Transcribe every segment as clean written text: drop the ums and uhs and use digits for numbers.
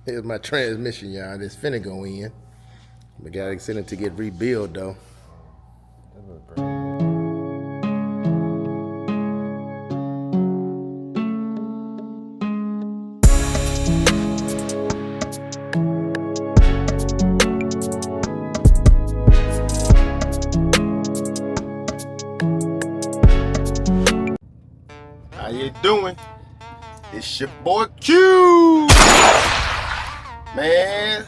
Here's my transmission, y'all. It's finna go in. We gotta send it to get rebuilt, though. How you doing? It's your boy Q. Man,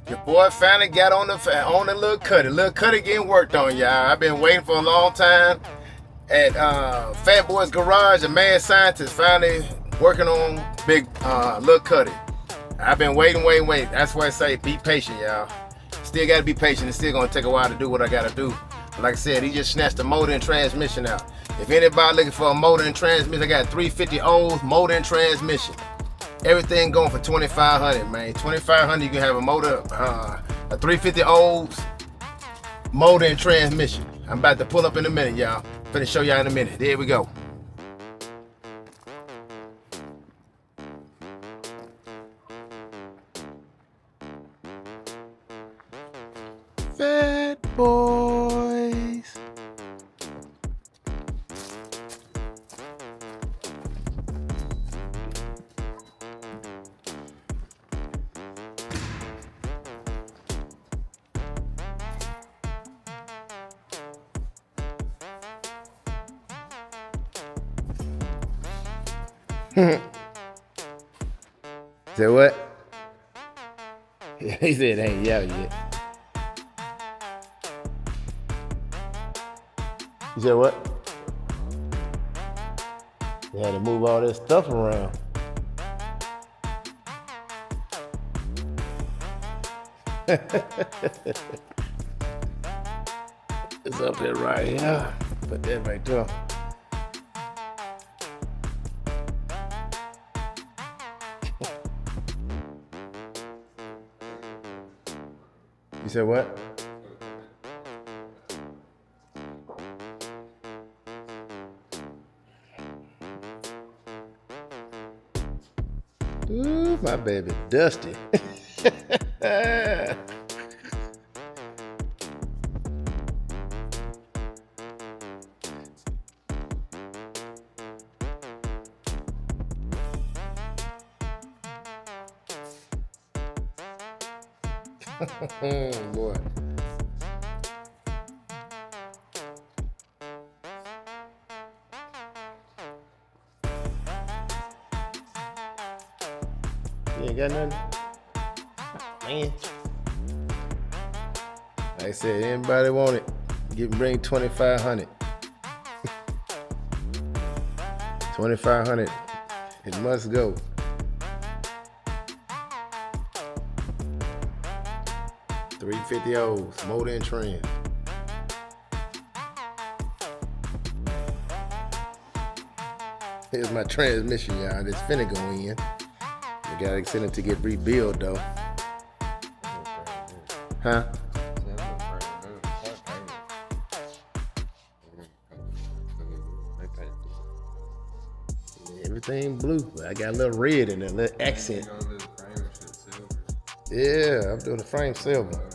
your boy finally got on the little cutter. Little cutter getting worked on, y'all. I've been waiting for a long time. At Fat Boy's Garage, a mad scientist finally working on big little cutter. I've been waiting. That's why I say be patient, y'all. Still gotta be patient. It's still gonna take a while to do what I gotta do. Like I said, he just snatched the motor and transmission out. If anybody looking for a motor and transmission, I got 350 O's motor and transmission. Everything going for $2,500, man. $2,500, you can have a motor, a 350 O's motor and transmission. I'm about to pull up in a minute, y'all. Finna show y'all in a minute. There we go. Fat boys. Say what? He said it ain't out yet. You said what? They had to move all this stuff around. It's up there right here. Put that right there. You said what? Ooh, my baby Dusty. Boy. You ain't got nothing? Man. Like I said, anybody want it, bring 2,500. 2,500. It must go. $350 O's, motor and trend. Here's my transmission, y'all. It's finna go in. We gotta send it to get rebuilt, though. Huh? Everything blue, but I got a little red in there, a little accent. Yeah, I'm doing the frame silver.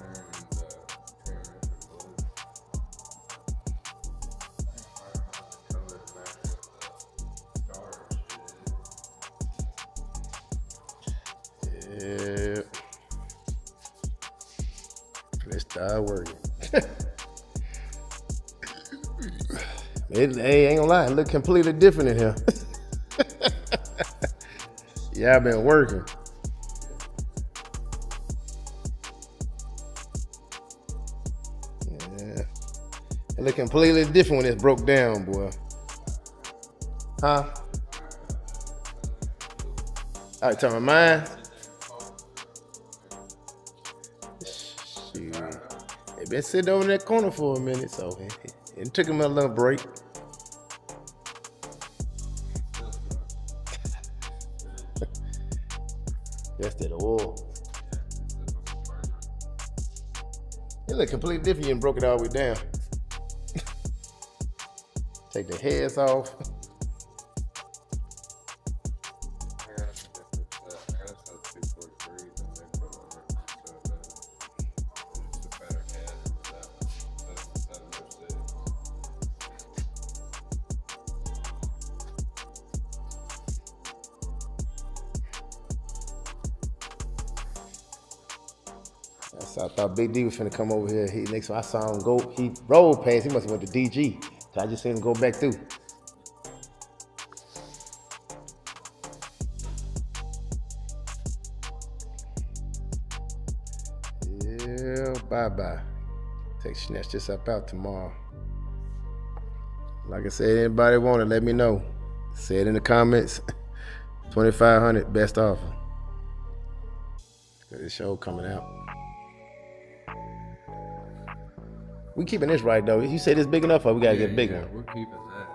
Yeah. Let's start working. Hey, ain't gonna lie, it look completely different in here. Yeah, I've been working. Yeah. It look completely different when it's broke down, boy. Huh? All right, tell me mine. Shoot. They been sitting over in that corner for a minute, so it took him a little break. That's that oil. It look completely different. You broke it all the way down. Take the heads off. So I thought Big D was finna come over here. Next time I saw him go, he rolled past. He must have went to DG. So I just seen him go back through. Yeah, bye-bye. Snatch this up out tomorrow. Like I said, anybody want it, let me know. Say it in the comments. 2,500 best offer. This show coming out. We keeping this right though. You say this big enough, or we gotta get bigger? Yeah, we're keeping that.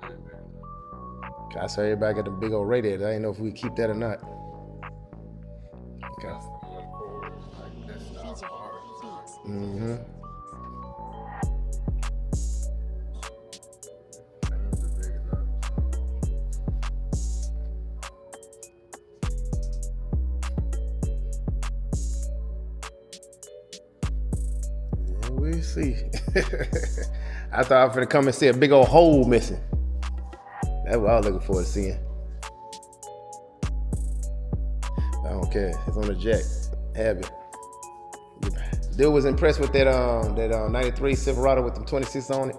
That's big. I saw everybody got the big old radiator. I didn't know if we keep that or not. Okay. Mm-hmm. We'll see. I thought I was gonna come and see a big old hole missing. That's what I was looking forward to seeing. I don't care. It's on the jack. Have it. Dude was impressed with that 93 Silverado with them 26 on it.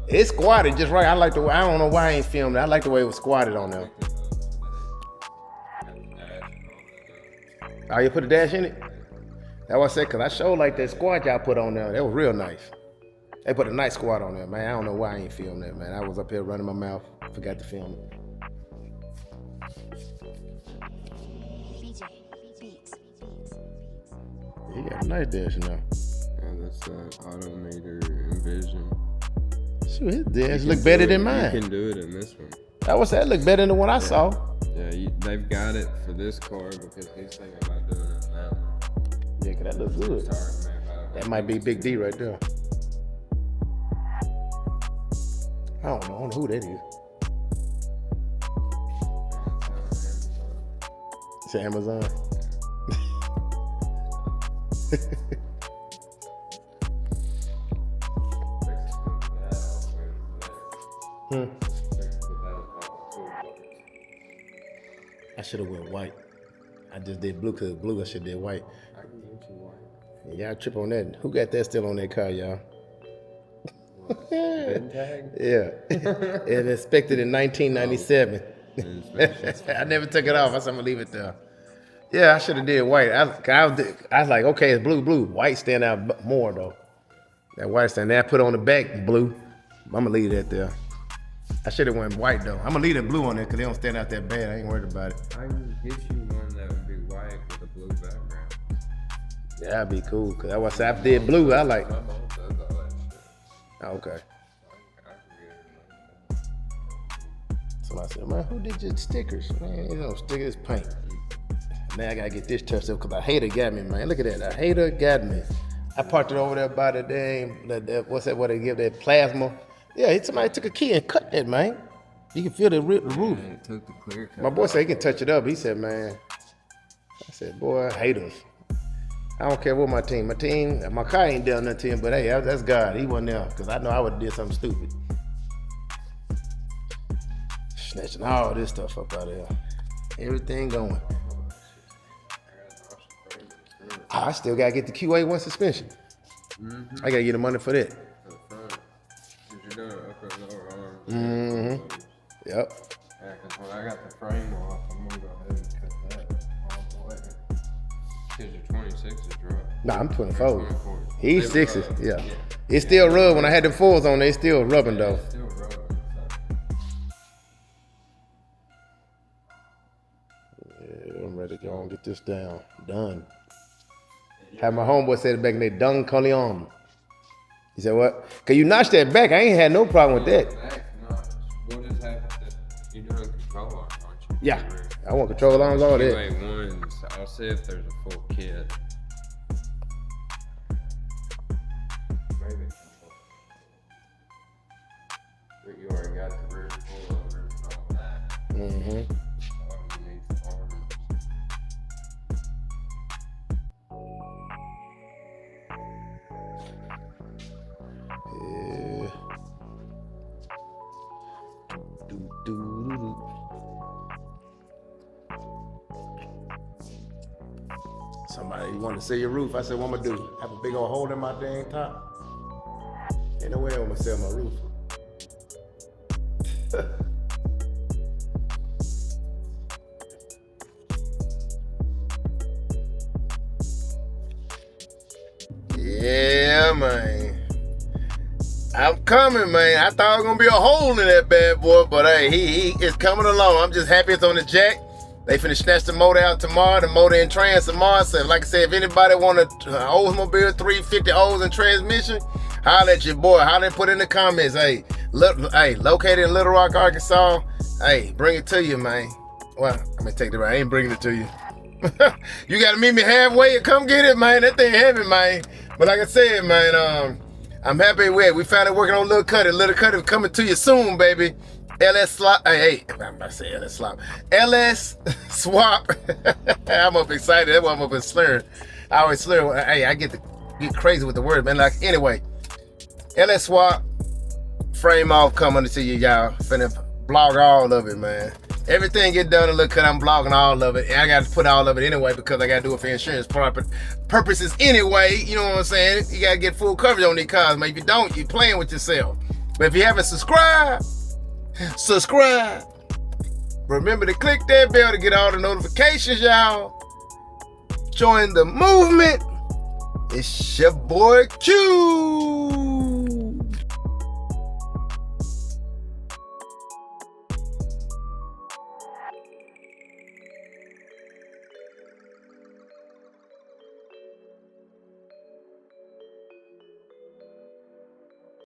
It's squatted just right. I like the way. I don't know why I ain't filmed it. I like the way it was squatted on there. Oh, you put a dash in it? That's what I said, cause I showed like that squat y'all put on there. That was real nice. They put a nice squat on there, man. I don't know why I ain't filmed that, man. I was up here running my mouth. Forgot to film it. He got a nice dash now. Yeah, that's that Automator Envision. Shoot, his dash look better than mine. You can do it in this one. That was that look better than the one I saw. Yeah, they've got it for this car because he's thinking about doing it now. Yeah, cause that looks good. That might be Big D right there. I don't know who that is. It's Amazon. I should have went white. I just did blue because blue. I should have did white. I can get you white. Y'all trip on that. Who got that still on their car, y'all? Bed tag? Yeah. It inspected in 1997. I never took it off. I said I'm gonna leave it there. Yeah, I should have did white. I was like, okay, it's blue. White stand out more though. That white stand there, I put on the back blue. I'm gonna leave that there. I should have went white though. I'm gonna leave the blue on there because they don't stand out that bad. I ain't worried about it. I can get you one that would be white with a blue background. Yeah, that'd be cool. Cause I was I did blue. I like. My mom does all that shit. Oh, okay. I can get it. Somebody said, man, who did your stickers? Man, you know, stickers paint. Now I gotta get this touched up because a hater got me, man. Look at that. A hater got me. I parked it over there by the damn, what's that, what they give that plasma? Yeah, somebody took a key and cut that, man. You can feel the roof. Yeah, it took the clear cut. My boy said he can touch it up. He said, man. I said, boy, haters. I don't care what my car ain't done nothing to him, but hey, that's God. He wasn't there because I know I would have did something stupid. Snatching all this stuff up out of here. Everything going. I still gotta get the QA1 suspension. Mm-hmm. I gotta get the money for that. For the front. Because you're doing upper and lower arms. Mm-hmm. Yep. Yeah, because when I got the frame off, I'm gonna go ahead and cut that all the way. Because your 26s drop. Nah, I'm 24. 24. He's They 60. rub. Yeah. It's still rub. When I had the 4s on there, it's still rubbing though. It's still rubbing. Yeah, I'm ready to go and get this down. Done. Had my homeboy say it back in there, Dung Coleon. He said, what? Cause you notched that back. I ain't had no problem with that. We'll just have to, you're doing control arms, aren't you? Yeah. I want control arms, all that. QA1s, I'll see if there's a full kit. Maybe control. But you already got the rear pullover and all that. Mm-hmm. Underneath the arms. Yeah. Somebody wanted to see your roof. I said, what I'm gonna do? Have a big old hole in my dang top? Ain't no way I'm gonna sell my roof. Yeah, man. I'm coming, man. I thought it was gonna be a hole in that bad boy, but hey, he is coming along. I'm just happy it's on the jack. They finna snatch the motor out tomorrow, the motor and trans tomorrow. So like I said, if anybody want an Oldsmobile 350 O's and transmission, holler at your boy. Holler and put in the comments. Hey, located in Little Rock, Arkansas. Hey, bring it to you, man. Well, I'm gonna take the right. I ain't bringing it to you. You gotta meet me halfway and come get it, man. That thing heavy, man. But like I said, man, I'm happy we finally working on Lil Cuddy. Lil Cuddy coming to you soon, baby. LS Swap. Hey, I'm about to say LS Swap. LS Swap. I'm up excited. That's why I'm up and slurring. I always slur. Hey, I get crazy with the word, man. Like, anyway, LS Swap frame off coming to you, y'all. Finna blog all of it, man. Everything get done and look cut, I'm blogging all of it. And I got to put all of it anyway because I got to do it for insurance purposes anyway. You know what I'm saying? You got to get full coverage on these cars, man. If you don't, you're playing with yourself. But if you haven't subscribed, subscribe. Remember to click that bell to get all the notifications, y'all. Join the movement. It's your boy Q.